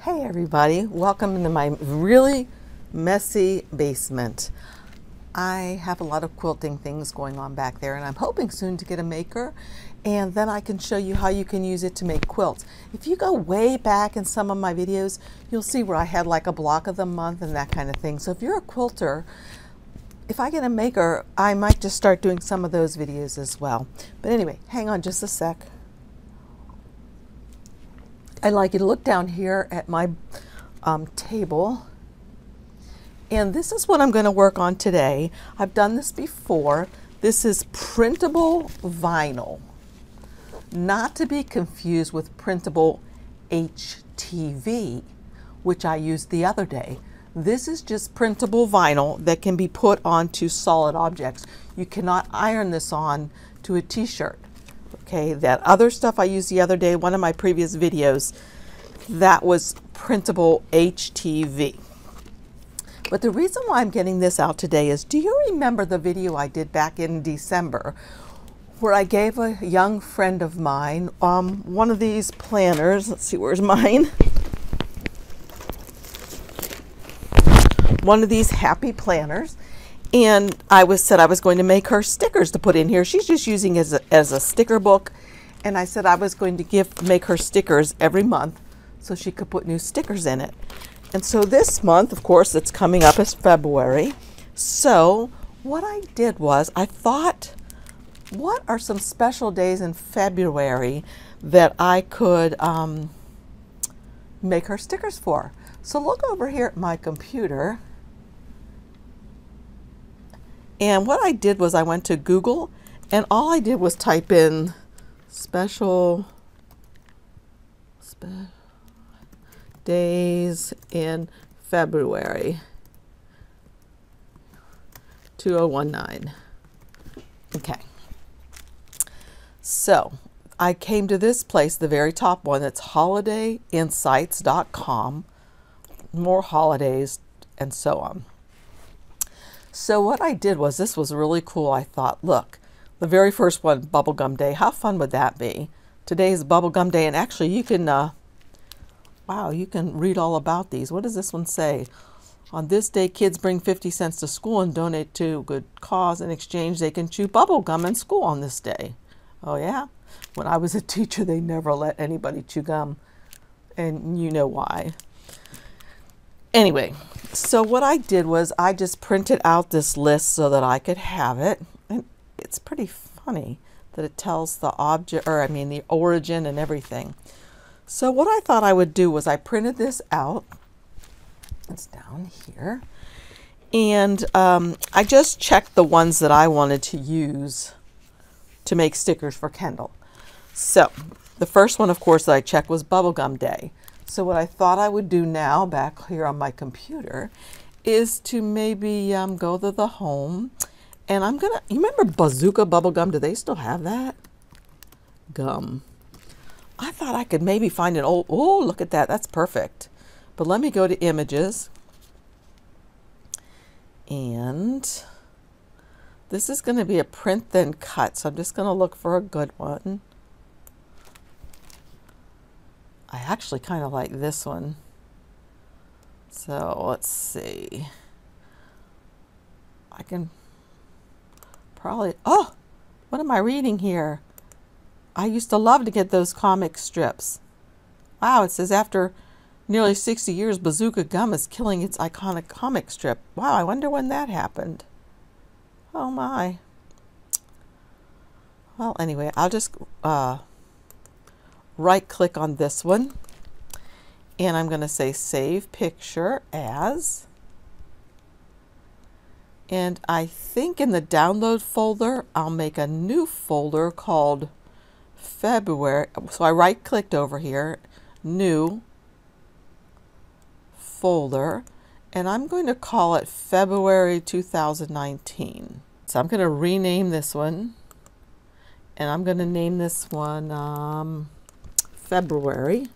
Hey everybody, welcome into my really messy basement. I have a lot of quilting things going on back there, and I'm hoping soon to get a maker, and then I can show you how you can use it to make quilts. If you go way back in some of my videos, you'll see where I had like a block of the month and that kind of thing. So if you're a quilter, if I get a maker, I might just start doing some of those videos as well. But anyway, hang on just a sec. I'd like you to look down here at my table, and this is what I'm going to work on today. I've done this before. This is printable vinyl, not to be confused with printable HTV, which I used the other day. This is just printable vinyl that can be put onto solid objects. You cannot iron this on to a t-shirt. Okay, that other stuff I used the other day, one of my previous videos, that was printable HTV. But the reason why I'm getting this out today is, do you remember the video I did back in December where I gave a young friend of mine one of these planners? Let's see, where's mine? One of these happy planners. And said I was going to make her stickers to put in here. She's just using it as a sticker book. And I said I was going to make her stickers every month so she could put new stickers in it. And so this month, of course, it's coming up as February. So what I did was I thought, what are some special days in February that I could make her stickers for? So look over here at my computer. And what I did was I went to Google, and all I did was type in special days in February 2019. Okay. So I came to this place, the very top one. It's holidayinsights.com, more holidays and so on. So what I did was, this was really cool. I thought, look, the very first one, Bubblegum Day. How fun would that be? Today's Bubblegum Day, and actually you can, wow, you can read all about these. What does this one say? On this day, kids bring 50 cents to school and donate to a good cause. In exchange, they can chew bubble gum in school on this day. Oh yeah? When I was a teacher, they never let anybody chew gum, and you know why. Anyway, so what I did was I just printed out this list so that I could have it. And it's pretty funny that it tells the object, or I mean the origin and everything. So what I thought I would do was I printed this out. It's down here. And I just checked the ones that I wanted to use to make stickers for Kendall. So the first one, of course, that I checked was Bubblegum Day. So what I thought I would do now, back here on my computer, is to maybe go to the home, and I'm gonna, you remember Bazooka Bubblegum? Do they still have that? Gum. I thought I could maybe find an old, oh, look at that, that's perfect. But let me go to images. And this is gonna be a print then cut, so I'm just gonna look for a good one. I actually kind of like this one. So let's see. I can probably, oh, what am I reading here? I used to love to get those comic strips. Wow, it says after nearly 60 years, Bazooka Gum is killing its iconic comic strip. Wow, I wonder when that happened. Oh my. Well, anyway, I'll just right click on this one, and I'm going to say save picture as, and I think in the download folder I'll make a new folder called February. So I right clicked over here, new folder, and I'm going to call it February 2019. So I'm going to rename this one, and I'm going to name this one February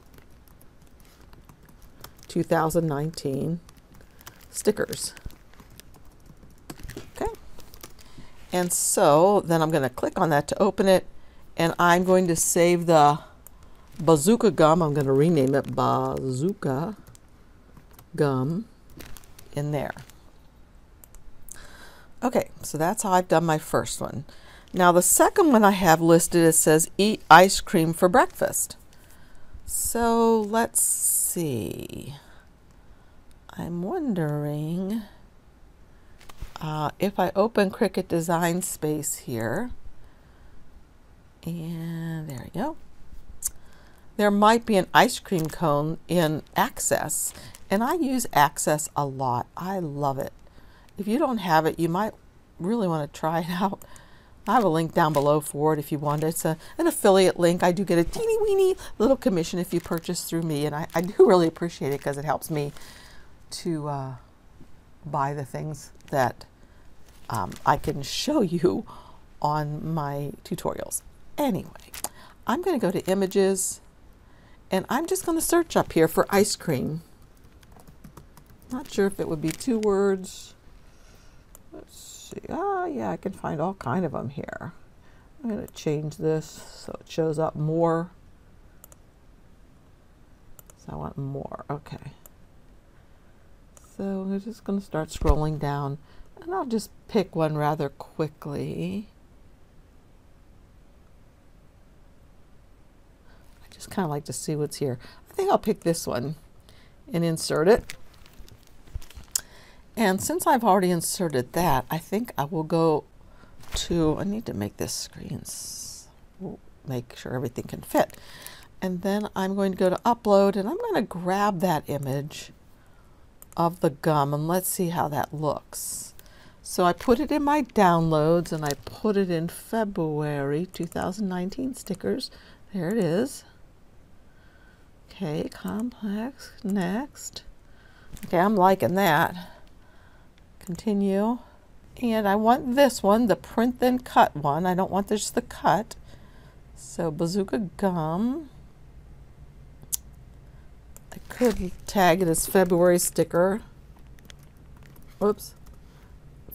2019 stickers. Okay. And so then I'm going to click on that to open it, and I'm going to save the bazooka gum. I'm going to rename it bazooka gum in there. Okay, so that's how I've done my first one. Now the second one I have listed, it says eat ice cream for breakfast. So let's see. I'm wondering if I open Cricut Design Space here, and there we go. There might be an ice cream cone in Access, and I use Access a lot. I love it. If you don't have it, you might really want to try it out. I have a link down below for it if you want it. It's an affiliate link. I do get a teeny weeny little commission if you purchase through me, and I do really appreciate it because it helps me to buy the things that I can show you on my tutorials. Anyway, I'm going to go to Images, and I'm just going to search up here for ice cream. Not sure if it would be 2 words. Let's see. Oh, yeah, I can find all kind of them here. I'm going to change this so it shows up more. So I want more. Okay. So we're just going to start scrolling down, and I'll just pick one rather quickly. I just kind of like to see what's here. I think I'll pick this one and insert it. And since I've already inserted that, I think I will go to, I need to make this screen, make sure everything can fit. And then I'm going to go to Upload, and I'm going to grab that image of the gum, and let's see how that looks. So I put it in my downloads, and I put it in February 2019 stickers. There it is. Okay, complex, next. Okay, I'm liking that. Continue. And I want this one, the print then cut one. I don't want just the cut. So bazooka gum. I could tag it as February sticker. Whoops.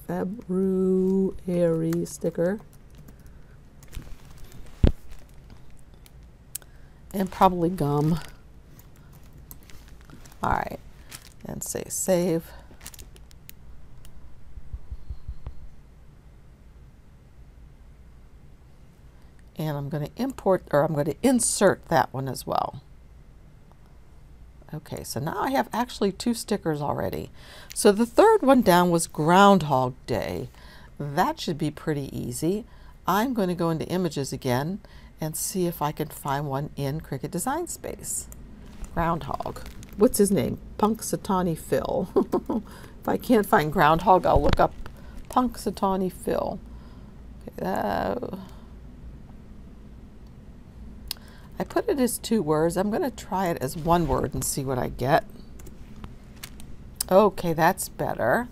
February sticker. And probably gum. All right. And say save. And I'm going to import, or I'm going to insert that one as well. Okay, so now I have actually 2 stickers already. So the third one down was Groundhog Day. That should be pretty easy. I'm going to go into Images again and see if I can find one in Cricut Design Space. Groundhog. What's his name? Punxsutawney Phil. If I can't find Groundhog, I'll look up Punxsutawney Phil. Okay, I put it as 2 words. I'm going to try it as 1 word and see what I get. Okay, that's better.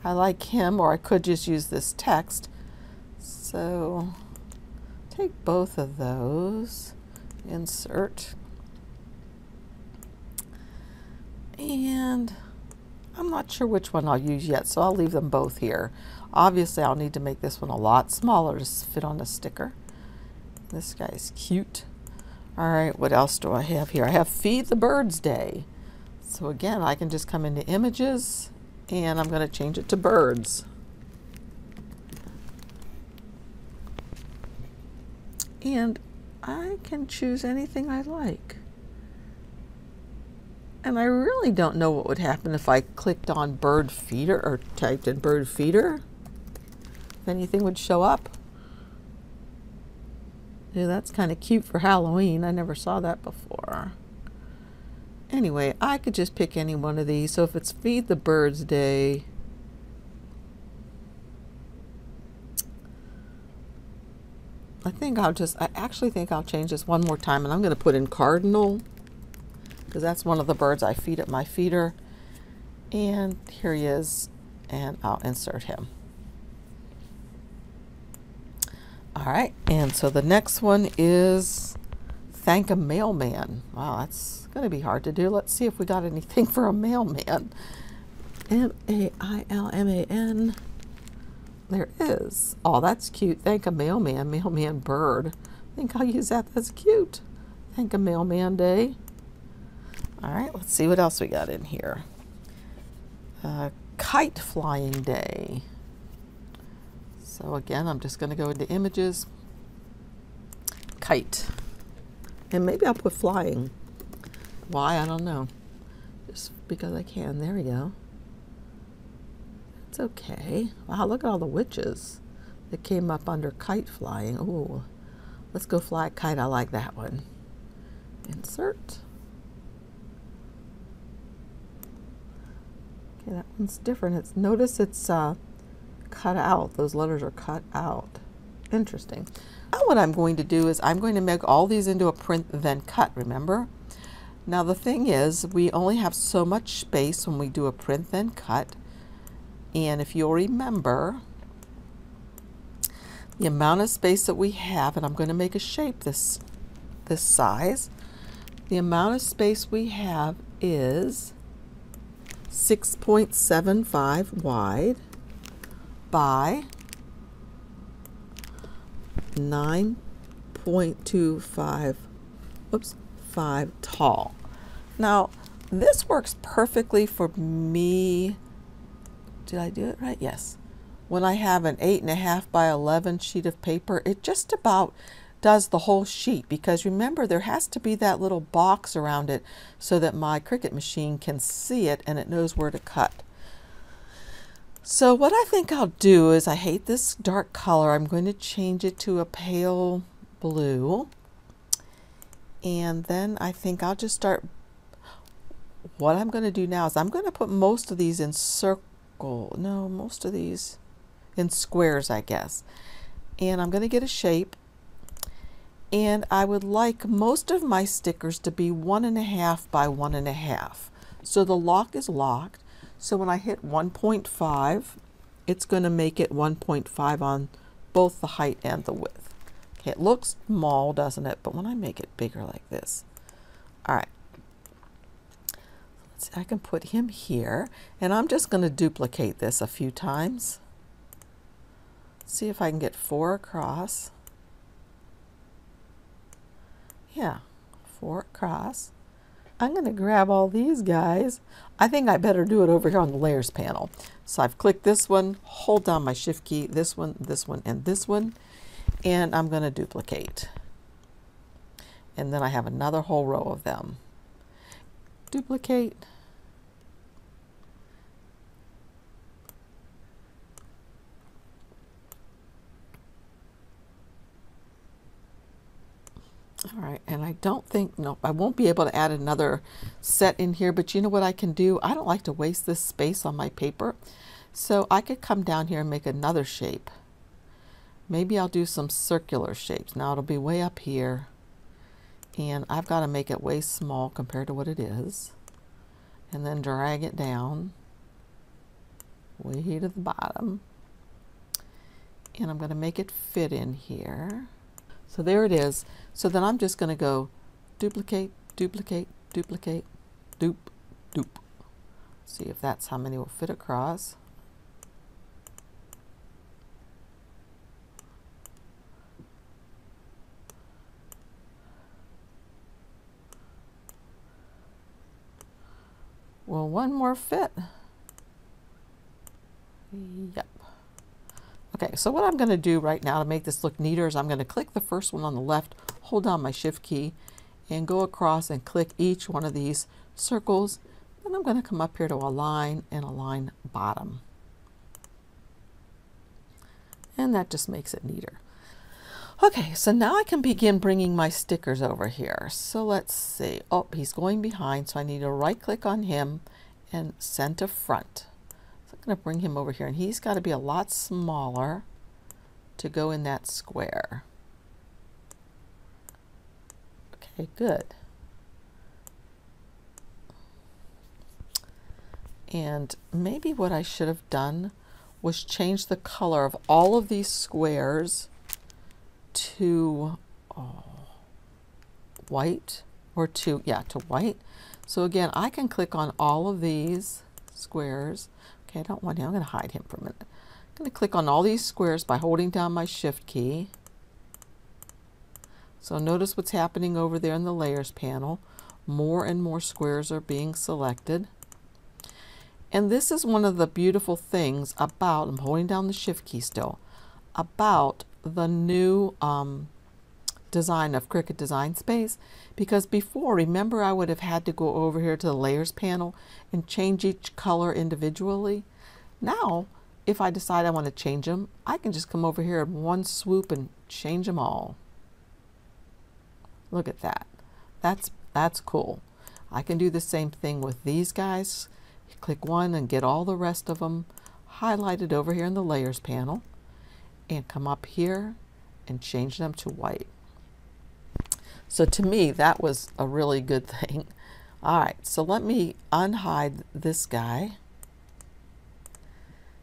I like him, or I could just use this text. So take both of those, insert, and I'm not sure which one I'll use yet, so I'll leave them both here. Obviously, I'll need to make this one a lot smaller to fit on a sticker. This guy's cute. All right, what else do I have here? I have Feed the Birds Day. So again, I can just come into Images, and I'm going to change it to birds. And I can choose anything I like. And I really don't know what would happen if I clicked on bird feeder or typed in bird feeder. If anything would show up. Yeah, that's kind of cute for Halloween. I never saw that before. Anyway, I could just pick any one of these. So if it's Feed the Birds Day, I actually think I'll change this one more time, and I'm going to put in Cardinal, because that's one of the birds I feed at my feeder. And here he is, and I'll insert him. All right, and so the next one is Thank a Mailman. Wow, that's going to be hard to do. Let's see if we got anything for a mailman. M-A-I-L-M-A-N. There is. Oh, that's cute. Thank a Mailman, mailman bird. I think I'll use that. That's cute. think a mailman day. All right, let's see what else we got in here. Kite flying day. So again, I'm just going to go into images, kite, and maybe I'll put flying. Why? I don't know. Just because I can. There we go. It's okay. Wow, look at all the witches that came up under kite flying. Ooh, let's go fly a kite. I like that one. Insert. Okay, that one's different. Notice it's cut out. Those letters are cut out. Interesting. Now what I'm going to do is I'm going to make all these into a print then cut, remember? Now the thing is, we only have so much space when we do a print then cut. And if you'll remember, the amount of space that we have, and I'm going to make a shape this size, the amount of space we have is 6.75 wide by 9.25 5 tall. Now this works perfectly for me. Did I do it right? Yes. When I have an 8.5 by 11 sheet of paper, it just about does the whole sheet, because remember there has to be that little box around it so that my Cricut machine can see it and it knows where to cut. So what I think I'll do is, I hate this dark color, I'm going to change it to a pale blue, and then I think I'll just start. What I'm going to do now is I'm going to put most of these in most of these in squares, I guess, and I'm going to get a shape. And I would like most of my stickers to be 1.5 by 1.5. So the lock is locked. So when I hit 1.5, it's going to make it 1.5 on both the height and the width. Okay, it looks small, doesn't it? But when I make it bigger like this. All right. Let's see, I can put him here. And I'm just going to duplicate this a few times. See if I can get 4 across. Yeah, 4 across. I'm going to grab all these guys. I think I better do it over here on the layers panel. So I've clicked this one, hold down my shift key, this one, and this one, and I'm going to duplicate. And then I have another whole row of them. Duplicate. All right, and I don't think, no, I won't be able to add another set in here, but you know what I can do? I don't like to waste this space on my paper. So I could come down here and make another shape. Maybe I'll do some circular shapes. Now it'll be way up here, and I've got to make it way small compared to what it is. And then drag it down way to the bottom. And I'm going to make it fit in here. So there it is. So then I'm just going to go duplicate, duplicate, duplicate, dupe, dupe. See if that's how many will fit across. Will one more fit? Yep. Okay, so what I'm going to do right now to make this look neater is I'm going to click the first one on the left, hold down my shift key, and go across and click each one of these circles. Then I'm going to come up here to align and align bottom. And that just makes it neater. Okay, so now I can begin bringing my stickers over here. So let's see. Oh, he's going behind, so I need to right click on him and send to front. I'm going to bring him over here, and he's got to be a lot smaller to go in that square. Okay, good. And maybe what I should have done was change the color of all of these squares to white, or to white. So again, I can click on all of these squares. Okay, I don't want him. I'm going to hide him for a minute. I'm going to click on all these squares by holding down my shift key. So notice what's happening over there in the layers panel. More and more squares are being selected. And this is one of the beautiful things about, I'm holding down the shift key still, about the new design of Cricut Design Space, because before, remember, I would have had to go over here to the layers panel and change each color individually. Now, if I decide I want to change them, I can just come over here in one swoop and change them all. Look at that. That's cool. I can do the same thing with these guys. Click one and get all the rest of them highlighted over here in the layers panel, and come up here and change them to white. So to me, that was a really good thing. All right, so let me unhide this guy.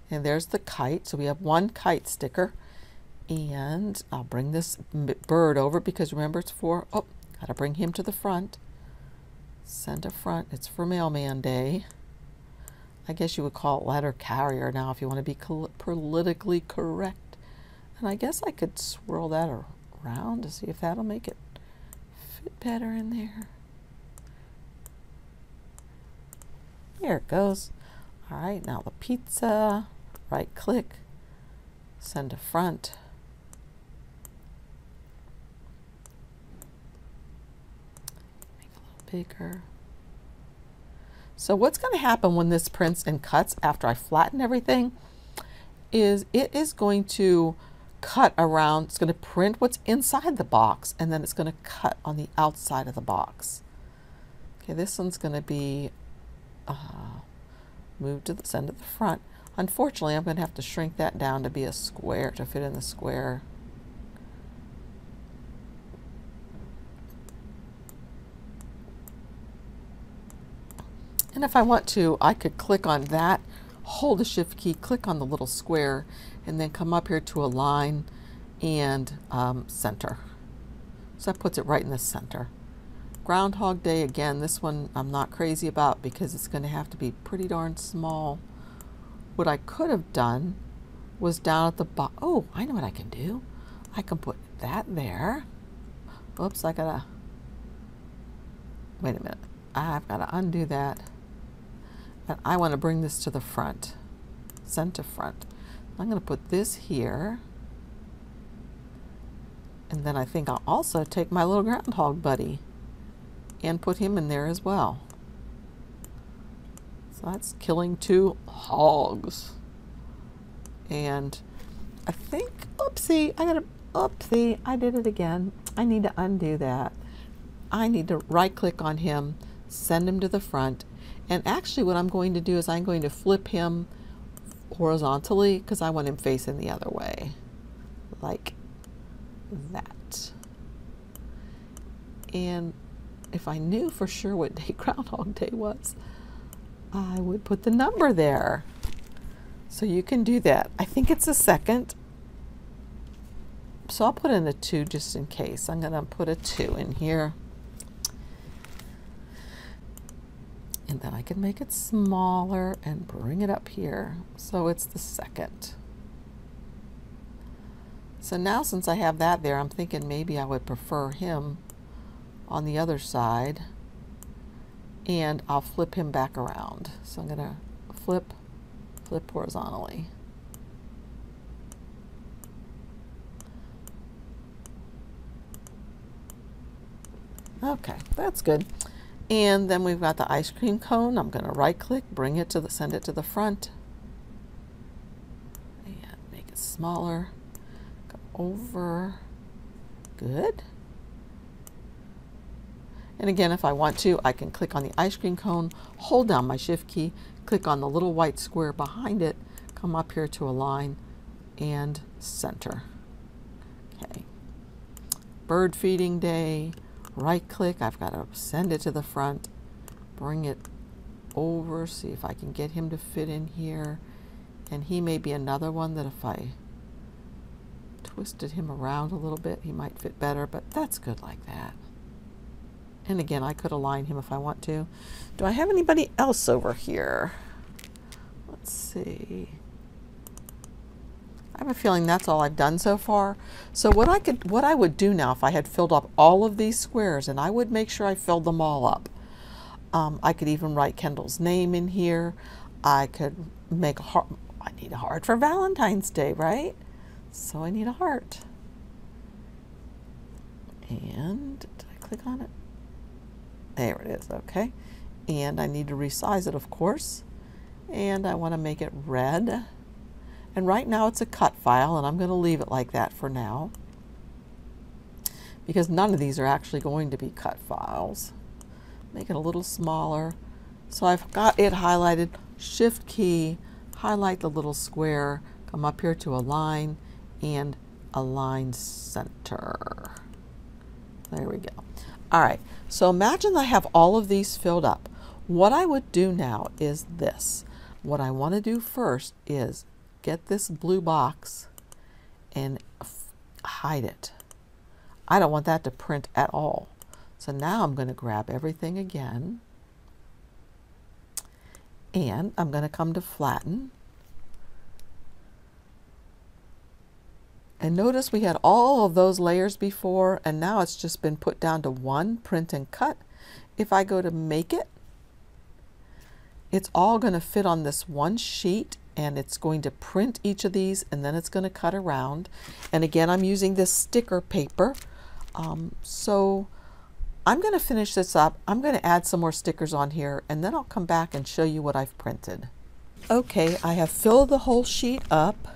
And there's the kite. So we have one kite sticker. And I'll bring this bird over because remember it's for, oh, gotta bring him to the front. Center front, it's for Mailman Day. I guess you would call it letter carrier now if you want to be politically correct. And I guess I could swirl that around to see if that'll make it fit better in there. There it goes. All right, now the pizza, right click, send to front. Make it a little bigger. So what's going to happen when this prints and cuts after I flatten everything is it is going to cut around. It's going to print what's inside the box, and then it's going to cut on the outside of the box. Okay, this one's going to be moved to the center of the front. Unfortunately, I'm going to have to shrink that down to be a square, to fit in the square. And if I want to, I could click on that, hold the shift key, click on the little square, and then come up here to align and center. So that puts it right in the center. Groundhog Day, again, this one I'm not crazy about because it's going to have to be pretty darn small. What I could have done was down at the bottom. Oh, I know what I can do. I can put that there. Oops, I gotta, wait a minute. I've got to undo that. And I want to bring this to the front, center front. I'm going to put this here. And then I think I'll also take my little groundhog buddy and put him in there as well. So that's killing two hogs. And I think, oopsie, I did it again. I need to undo that. I need to right click on him, send him to the front. And actually what I'm going to do is I'm going to flip him horizontally because I want him facing the other way, like that. And if I knew for sure what day Groundhog Day was, I would put the number there. So you can do that. I think it's the 2nd. So I'll put in a 2 just in case. I'm going to put a 2 in here. And then I can make it smaller and bring it up here. So it's the 2nd. So now since I have that there, I'm thinking maybe I would prefer him on the other side. And I'll flip him back around. So I'm going to flip horizontally. Okay, that's good. And then we've got the ice cream cone. I'm going to right click, bring it to the, send it to the front. And make it smaller. Go over. Good. And again, if I want to, I can click on the ice cream cone, hold down my shift key, click on the little white square behind it, come up here to align and center. Okay. Bird feeding day. Right click, I've got to send it to the front, bring it over, see if I can get him to fit in here. And he may be another one that if I twisted him around a little bit, he might fit better, but that's good like that. And again, I could align him if I want to. Do I have anybody else over here? Let's see. I have a feeling that's all I've done so far. So what I would do now if I had filled up all of these squares, and I would make sure I filled them all up. I could even write Kendall's name in here. I could make a heart. I need a heart for Valentine's Day, right? So I need a heart. And did I click on it? There it is, okay. And I need to resize it, of course. And I want to make it red. And right now it's a cut file, and I'm going to leave it like that for now, because none of these are actually going to be cut files. Make it a little smaller. So I've got it highlighted. Shift key, highlight the little square, come up here to align, and align center. There we go. All right, so imagine I have all of these filled up. What I would do now is this. What I want to do first is get this blue box and hide it. I don't want that to print at all. So now I'm going to grab everything again, and I'm going to come to flatten. And notice we had all of those layers before, and now it's just been put down to one, print and cut. If I go to make it, it's all going to fit on this one sheet, and it's going to print each of these, and then it's going to cut around. And again, I'm using this sticker paper. So I'm going to finish this up. I'm going to add some more stickers on here, and then I'll come back and show you what I've printed. Okay, I have filled the whole sheet up,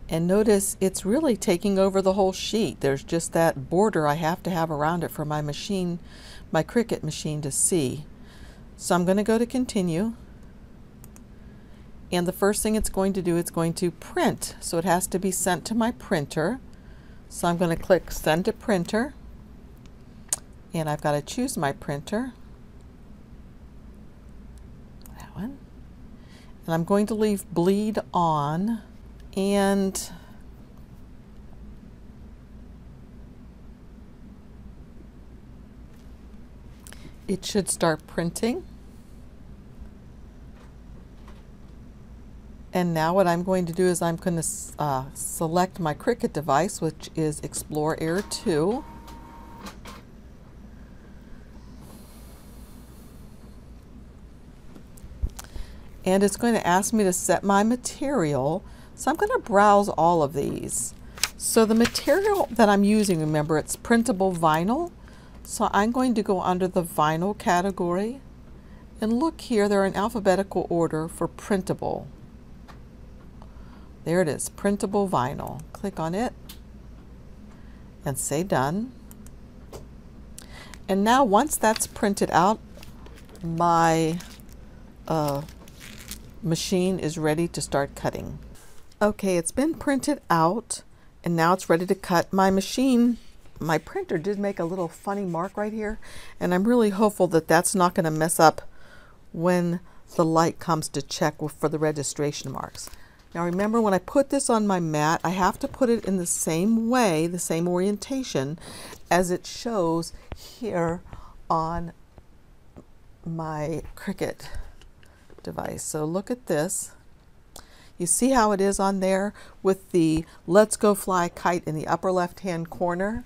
and notice it's really taking over the whole sheet. There's just that border I have to have around it for my machine, my Cricut machine, to see. So I'm going to go to continue, and the first thing it's going to do, it's going to print. So it has to be sent to my printer. So I'm going to click send to printer, and I've got to choose my printer, that one, and I'm going to leave bleed on, and it should start printing. And now what I'm going to do is I'm going to select my Cricut device, which is Explore Air 2. And it's going to ask me to set my material. So I'm going to browse all of these. So the material that I'm using, remember, it's printable vinyl. So I'm going to go under the vinyl category. And look here, they're in alphabetical order for printable. There it is, printable vinyl. Click on it and say done. And now once that's printed out, my machine is ready to start cutting. Okay, it's been printed out, and now it's ready to cut. My machine, my printer did make a little funny mark right here, and I'm really hopeful that that's not going to mess up when the light comes to check for the registration marks. Now remember, when I put this on my mat, I have to put it in the same way, the same orientation as it shows here on my Cricut device. So look at this. You see how it is on there with the Let's Go Fly a Kite in the upper left hand corner?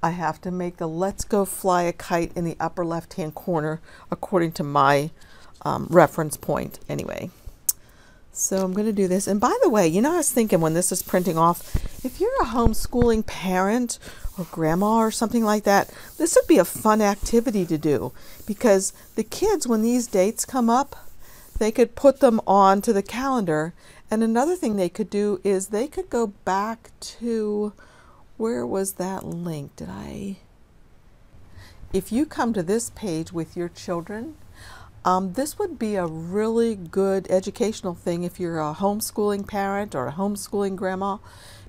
I have to make the Let's Go Fly a Kite in the upper left hand corner according to my reference point anyway. So I'm going to do this. And by the way, you know, I was thinking when this is printing off, if you're a homeschooling parent or grandma or something like that, this would be a fun activity to do, because the kids, when these dates come up, they could put them on to the calendar. And another thing they could do is they could go back to, where was that link? If you come to this page with your children, this would be a really good educational thing if you're a homeschooling parent or a homeschooling grandma,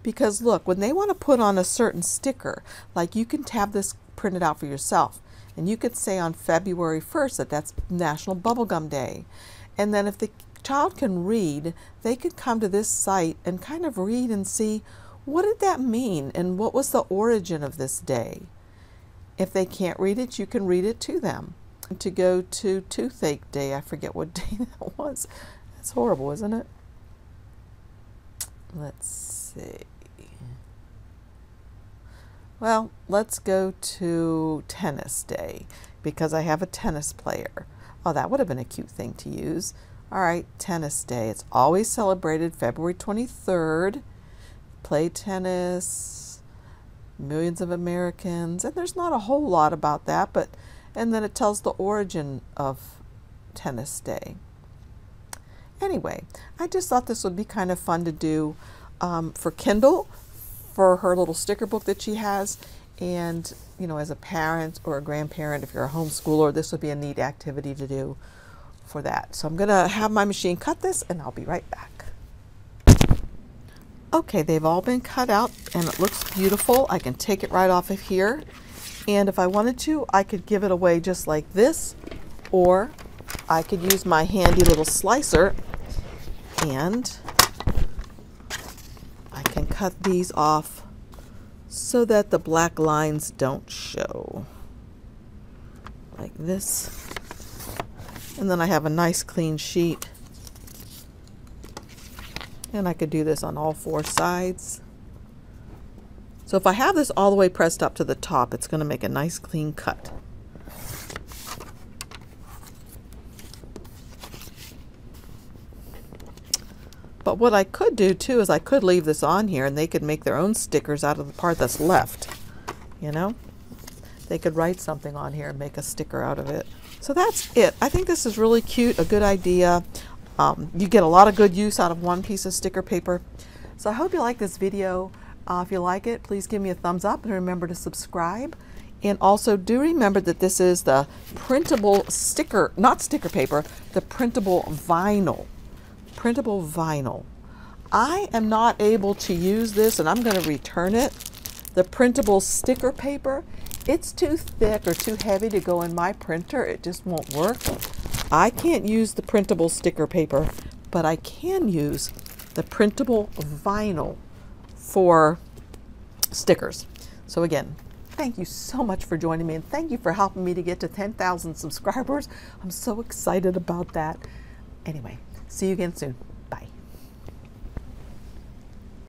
because look, when they want to put on a certain sticker, like you can have this printed out for yourself, and you could say on February 1st that that's National Bubblegum Day. And then if the child can read, they could come to this site and kind of read and see, what did that mean and what was the origin of this day? If they can't read it, you can read it to them. To go to Toothache Day, I forget what day that was. It's horrible, isn't it? let's see. Well, let's go to Tennis Day because I have a tennis player. Oh, that would have been a cute thing to use. All right, Tennis Day. It's always celebrated February 23rd. Play tennis, millions of Americans, and there's not a whole lot about that, but, and then it tells the origin of Tennis Day. Anyway, I just thought this would be kind of fun to do for Kindle, for her little sticker book that she has, and you know, as a parent or a grandparent, if you're a homeschooler, this would be a neat activity to do for that. So I'm gonna have my machine cut this and I'll be right back. Okay, they've all been cut out and it looks beautiful. I can take it right off of here, and if I wanted to, I could give it away just like this, or I could use my handy little slicer and I can cut these off so that the black lines don't show, like this. And then I have a nice clean sheet, and I could do this on all 4 sides. So if I have this all the way pressed up to the top, it's going to make a nice clean cut. But what I could do too is I could leave this on here and they could make their own stickers out of the part that's left. You know, they could write something on here and make a sticker out of it. So that's it. I think this is really cute, a good idea. You get a lot of good use out of one piece of sticker paper. So I hope you like this video. If you like it, please give me a thumbs up and remember to subscribe. And also do remember that this is the printable sticker, not sticker paper, the printable vinyl. Printable vinyl. I am not able to use this and I'm going to return it. The printable sticker paper, it's too thick or too heavy to go in my printer. It just won't work. I can't use the printable sticker paper, but I can use the printable vinyl for stickers. So again, thank you so much for joining me, and thank you for helping me to get to 10,000 subscribers. I'm so excited about that. Anyway, see you again soon.